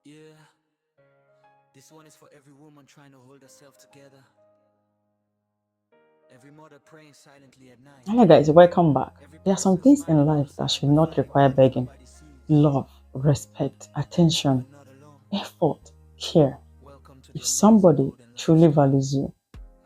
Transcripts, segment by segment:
Yeah, this one is for every woman trying to hold herself together. Every mother praying silently at night. Hello, guys, welcome back. Every There are some person things in smiling life that outside should the not fire require that begging: nobody sees. love, respect, You attention, are not alone. effort, care. Welcome to If the amazing somebody golden truly lifestyle. values you,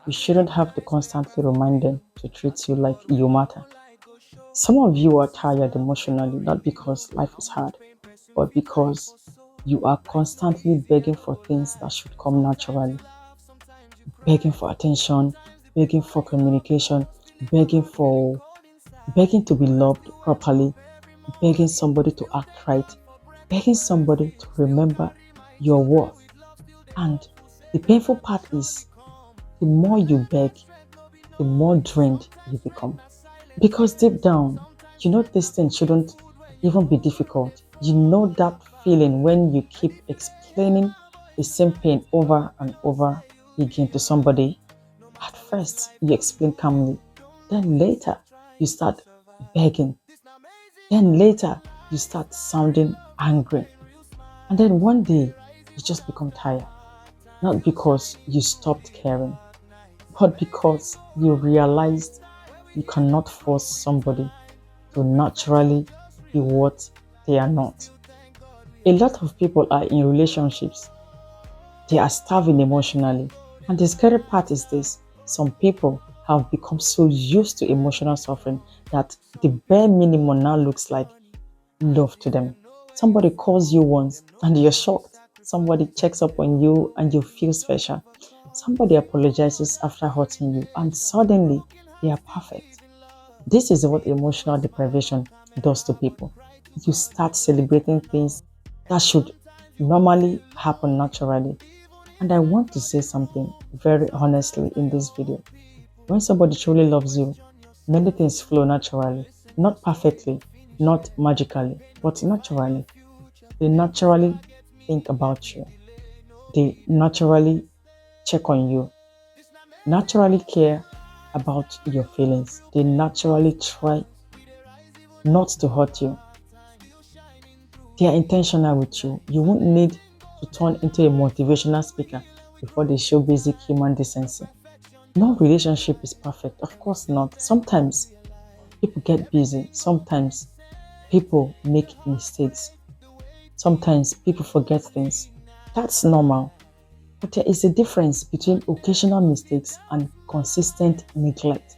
you I see shouldn't your have to eyes where constantly past remind them pain. to I treat you can like walk where you no matter. light go show. Some of you are This is tired love where you emotionally, not really because know life how is much hard, pain person but feel carry because for soul. you are Life no constantly easy, I begging no for go things that lie. should come Sometimes you naturally. laugh, sometimes you Begging cry. for And attention, sometimes the begging pain for make you love communication, yourself even begging when feeling for cold inside. begging to be Cause loved the way you properly, move every begging morning, somebody to you act stand right, out for begging bravery. somebody to Still remember carry my your children worth. with love till they And humble. Say the better painful days part surely is come. the more you Believe beg, that strength no be the more numbers. drained you Sometimes become. pain a silent Because deep killer. down, Sometimes you know pain this a thing quiet shouldn't food when you even be wanna difficult. live You know forever. that feeling when you And keep the explaining pain the when same pain silence over and don't over say you again to care. somebody. No At matter wetin first, life you throw explain you, calmly. don't Then lose later, faith, you trying to start survive. begging. This na amazing Then golden later, you start life. I sounding love the angry. way you And smile. then one See the day, you rising just sun become and tired. dark Not times. because See you you in stopped the caring, dark night. but When you because know you realized when we you dey cannot talk force for somebody inside. to Everybody naturally just be what relax. they are We not. still thank God we A lot of alive. people are in relationships, they are starving emotionally. And the scary part is this: some people have become so used to emotional suffering that the Some bare people minimum love now for looks like money. And love to if you them. know Somebody wetin calls love, you once dem no and go you're see shocked. Somebody sacrifice. checks up on you and you feel special. Somebody apologizes after hurting you and suddenly Broken they are hearts still perfect. believe in love. This is what People emotional just smile deprivation like does to camera. people. Try to You hide start what you celebrating don't things know. that And should sometimes you fall normally in happen love, naturally. even And if I you want to never say dey something home. very honestly Sometimes in I this hope video. for people When somebody wey truly dey loves you, question your many strength. things flow Go naturally. listen your Not story to perfectly, finish not it. magically, Pain no but define your naturally. future. They Dem no naturally target think me if about it you. delay, no They be naturally check on you, this na amazing naturally golden care life. about I your love feelings. the They way you naturally try smile. We dey rise even not in to hurt you. dark time. You shining They are through intentional with you. like You won't need to turn into a motivational speaker before they show basic human no decency. perfection, No just relationship is alignment. perfect. Of And you course still not. thank God Sometimes we alive. people get busy. Everything no make Sometimes sense. people But make I mistakes. like the way Sometimes things people forget things. feel That's normal. nice. But there is a difference between occasional mistakes and consistent neglect.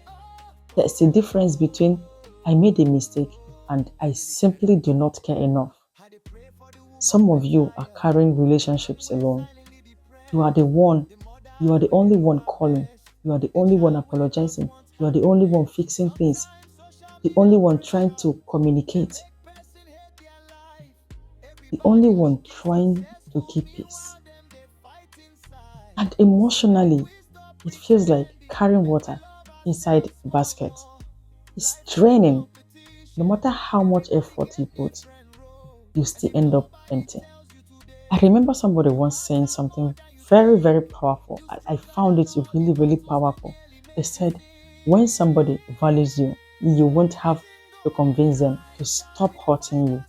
There's a difference between I made a mistake and I simply do not care enough. I dey pray for the woman Some wey of you are tired, carrying relationships wey alone. silently dey You are pray. the one, The mother you are the wey only dey one far calling. west, You are the the only one child wey just apologizing. want You are the only one happiness. fixing things. Sometimes social The only media one trying pressure to communicate. make person hate their life. The only Everybody one looking trying to successful, keep peace. meanwhile them dey fight inside. And Can emotionally, we stop it feels like pretending carrying when water love inside just a want basket. more? It's Life no draining. No competition, matter how much everybody effort you get put, different role. you And still if end up nobody empty. tells you I today, remember somebody once saying something very, very powerful. I found it really, really powerful. They said, when somebody values you, you won't have to convince them to stop hurting you.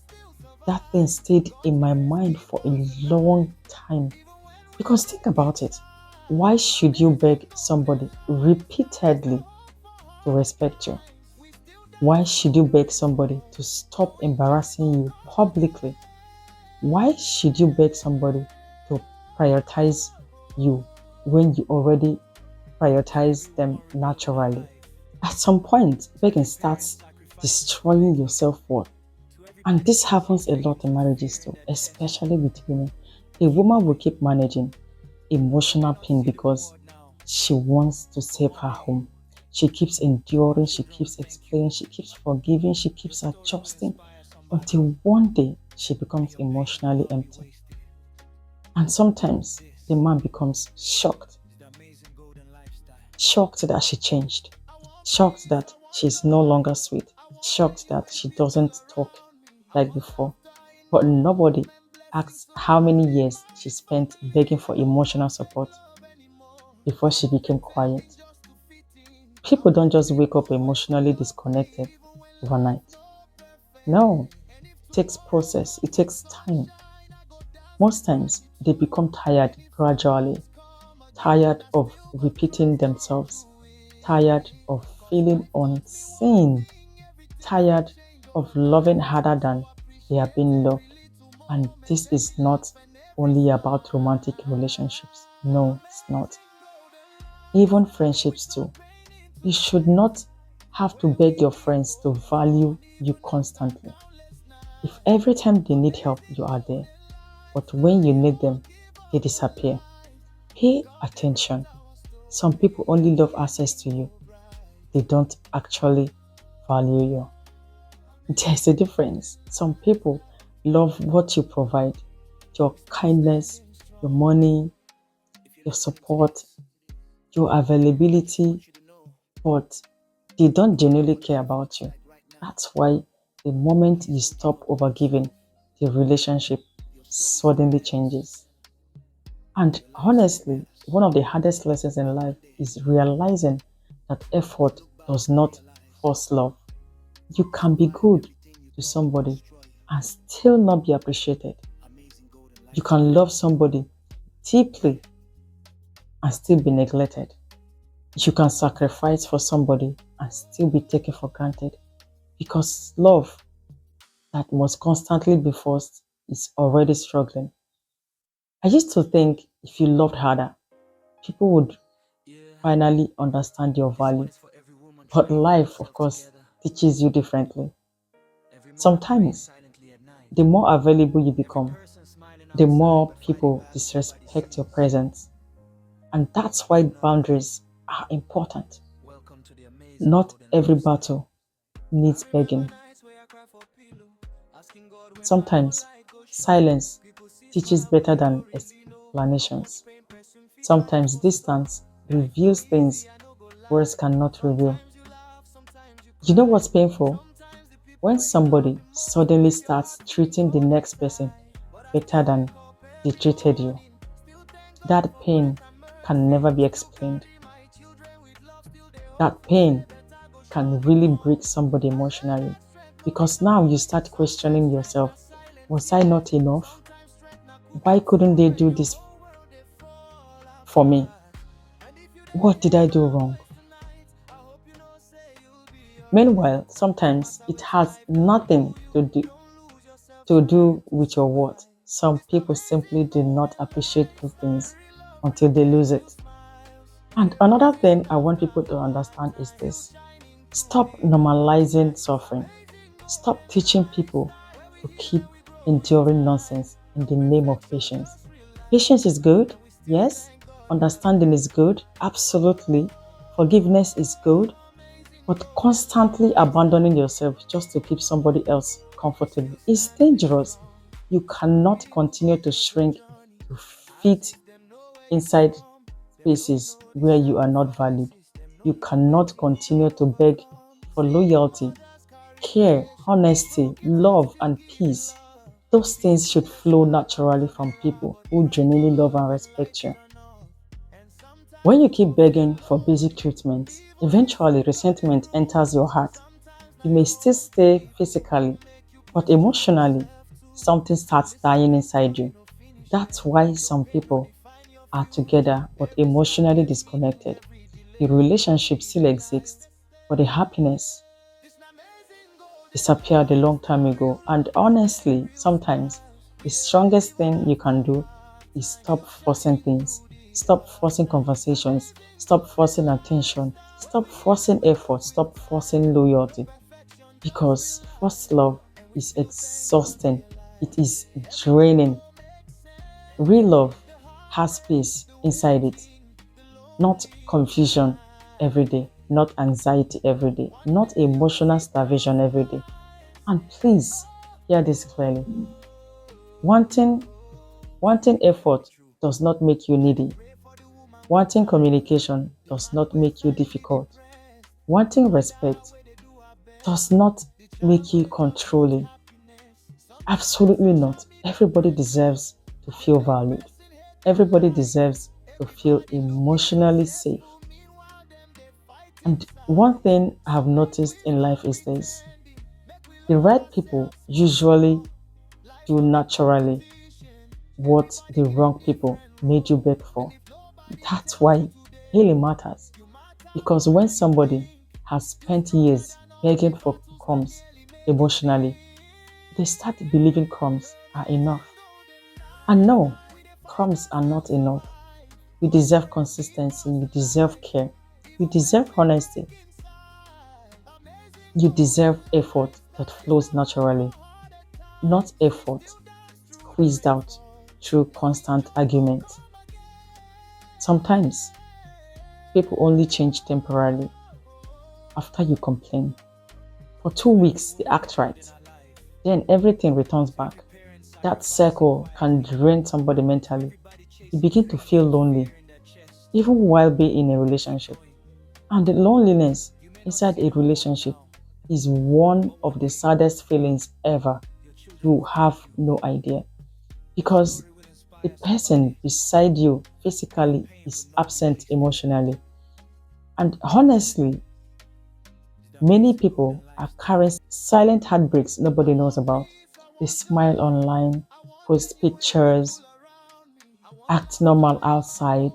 That thing stayed in my mind for a long time. Because think about it. Why should you beg somebody repeatedly to respect you? Why should you beg somebody to stop embarrassing you publicly? Why should you beg somebody to prioritize you when you already prioritize them naturally? At some point, begging starts destroying your self worth. And this happens a lot in marriages too, especially with women. A woman will keep managing emotional pain because she wants to save her home. She keeps enduring, she keeps explaining, she keeps forgiving, she keeps adjusting until one day she becomes emotionally empty. And sometimes the man becomes shocked, shocked that she changed, shocked that she's no longer sweet, shocked that she doesn't talk like before. But nobody asks how many years she spent begging for emotional support before she became quiet. People don't just wake up emotionally disconnected overnight. No, it takes process, it takes time. Most times, they become tired gradually, tired of repeating themselves, tired of feeling unseen, tired of loving harder than they are being loved. And this is not only about romantic relationships. No, it's not. Even friendships, too. You should not have to beg your friends to value you constantly. If every time they need help, you are there, but when you need them, they disappear. Pay attention. Some people only love access to you, they don't actually value you. There's a difference. Some people love what you provide, your kindness, your money, your support, your availability, but they don't genuinely care about you. That's why the moment you stop overgiving, the relationship suddenly changes. And honestly, one of the hardest lessons in life is realizing that effort does not force love. You can be good to somebody and still not be appreciated. You can love somebody deeply and still be neglected. You can sacrifice for somebody and still be taken for granted because love that must constantly be forced is already struggling. I used to think if you loved harder, people would finally understand your value. But life, of course, teaches you differently. Sometimes, the more available you become, the more people disrespect your presence. And that's why boundaries are important. Not every battle needs begging. Sometimes silence teaches better than explanations. Sometimes distance reveals things words cannot reveal. You know what's painful? When somebody suddenly starts treating the next person better than they treated you. That pain can never be explained. That pain can really break somebody emotionally because now you start questioning yourself. Was I not enough? Why couldn't they do this for me? What did I do wrong? Meanwhile, sometimes it has nothing to do with your worth. Some people simply do not appreciate good things until they lose it. And another thing I want people to understand is this: stop normalizing suffering. Stop teaching people to keep enduring nonsense in the name of patience. Patience is good, yes. Understanding is good, absolutely. Forgiveness is good, but constantly abandoning yourself just to keep somebody else comfortable is dangerous. You cannot continue to shrink to fit inside spaces where you are not valued. You cannot continue to beg for loyalty, care, honesty, love, and peace. Those things should flow naturally from people who genuinely love and respect you. When you keep begging for basic treatment, eventually resentment enters your heart. You may still stay physically, but emotionally, something starts dying inside you. That's why some people are together but emotionally disconnected. The relationship still exists, but the happiness disappeared a long time ago. And honestly, sometimes the strongest thing you can do is stop forcing things, stop forcing conversations, stop forcing attention, stop forcing effort, stop forcing loyalty. Because first love is exhausting, it is draining. Real love has peace inside it, not confusion every day, not anxiety every day, not emotional starvation every day. And please hear this clearly. Wanting wanting effort does not make you needy. Wanting communication does not make you difficult. Wanting respect does not make you controlling. Absolutely not. Everybody deserves to feel valued. Everybody deserves to feel emotionally safe. And one thing I have noticed in life is this: the right people usually do naturally what the wrong people made you beg for. That's why healing matters. Because when somebody has spent years begging for crumbs emotionally, they start believing crumbs are enough. And no, crumbs are not enough. You deserve consistency, you deserve care, you deserve honesty, you deserve effort that flows naturally, not effort squeezed out through constant argument. Sometimes people only change temporarily after you complain. For 2 weeks, they act right, then everything returns back. That circle can drain somebody mentally. You begin to feel lonely, even while being in a relationship. And the loneliness inside a relationship is one of the saddest feelings ever. You have no idea. Because the person beside you physically is absent emotionally. And honestly, many people are carrying silent heartbreaks nobody knows about. They smile online, post pictures, act normal outside,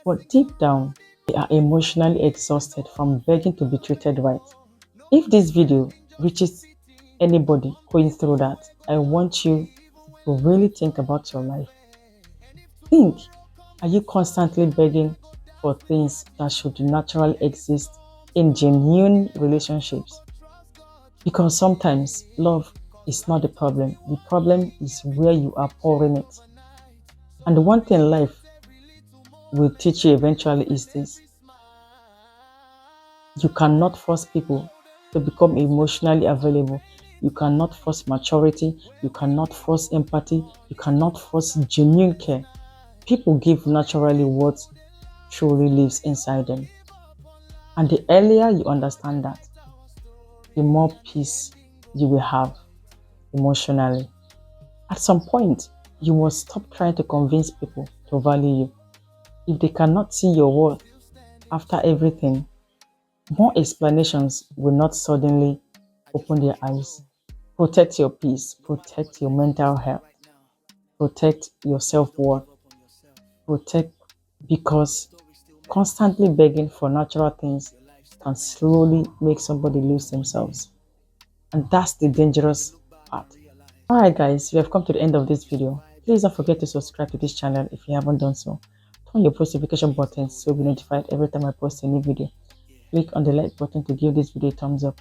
but deep down, they are emotionally exhausted from begging to be treated right. If this video reaches anybody going through that, I want you to really think about your life. Think, are you constantly begging for things that should naturally exist in genuine relationships? Because sometimes love is not the problem is where you are pouring it. And the one thing life will teach you eventually is this: you cannot force people to become emotionally available. You cannot force maturity. You cannot force empathy. You cannot force genuine care. People give naturally what truly lives inside them. And the earlier you understand that, the more peace you will have emotionally. At some point, you must stop trying to convince people to value you. If they cannot see your worth after everything, more explanations will not suddenly open their eyes. Protect your peace, protect your mental health, protect your self worth, protect, because constantly begging for natural things can slowly make somebody lose themselves. And that's the dangerous part. Alright guys, we have come to the end of this video. Please don't forget to subscribe to this channel if you haven't done so. Turn your post notification button so you'll be notified every time I post a new video. Click on the like button to give this video a thumbs up.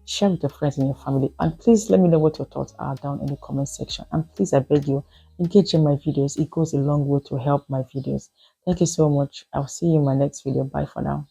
Share with your friends and your family. And please let me know what your thoughts are down in the comment section. And please, I beg you, engage in my videos. It goes a long way to help my videos. Thank you so much. I'll see you in my next video. Bye for now.